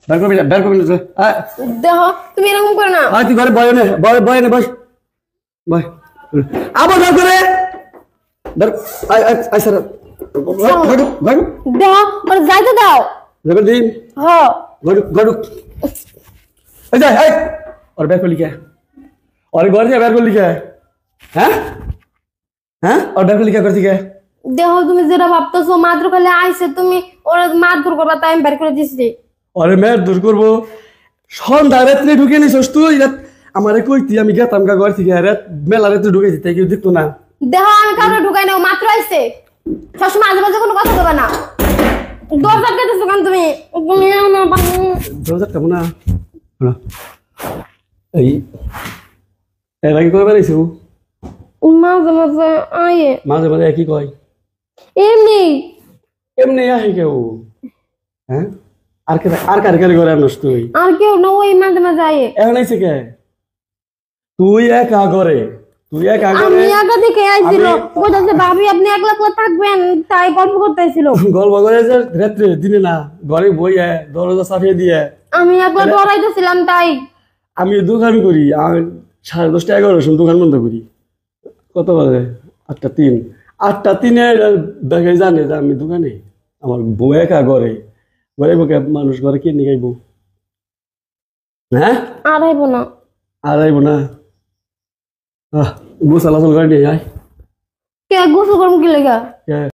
বের করবি না দেখো তুমি এরকম করো না তুই ঘরে বয় নে বস বয় আবার বের করে স্যার দেখো ওর যাইতে দাও যাবে দিন হ্যাঁ গড়ুক এই যা এই ওর বের করলি কে ওর ঘর থেকে বের করলি কে হ্যাঁ ওর বের করলি কে করছি কে দেখো তুমি যেটা ভাবতেছো মাত্র খালি আইছে তুমি ওরা মারধর করবা তাই আমি বের করে দিছি ওরে মেয়ের দূর করবো সন্ধ্যা রাত্রে ঢুকে নিছিস তুই আমারে কইতি আমি গেতাম গা ঘর থেকে রাত মেলা রাত্রে ঢুকেছি তাই কেউ দেখতো না দেখো আমি কারো ঢুকাই না মাত্র আইছে সবসময় আজে বাজে কোনো কথা দেবে না দরজা কেটেছো কেন তুমি তুমি দরজা কেমন না এই এলাকি করে বেড়াইছো মাঝে মাঝে আয়ে মাঝে মাঝে একই কয় এমনি এমনি আহে কেউ হ্যাঁ আর কার করে আনস তুই আর কেউ না ওই মাঝে মাঝে আয়ে এখন আইছে কে তুই একা করে আমি একা থেকে আইছিল বলতেছে ভাবি আপনি একলা একলা থাকবেন তাই গল্প করতে আইছিল গল্প করে যে রাত্রে দিনে না ঘরে বইয়ে দরজা চাপিয়ে দিয়ে আমি একলা ডরাইতেছিলাম তাই আমি দোকান করি আমি 10:30 11 সময় দোকান বন্ধ করি কত বাজে 8:03 দেখে জানে যে আমি দোকানে আমার বউ একা ঘরে বউকে মানুষ ঘরে কে নিয়ে গাইব হ্যাঁ আর আইব না গোসল করে নিয়ে আয় কে গোসল করবো কি লেগা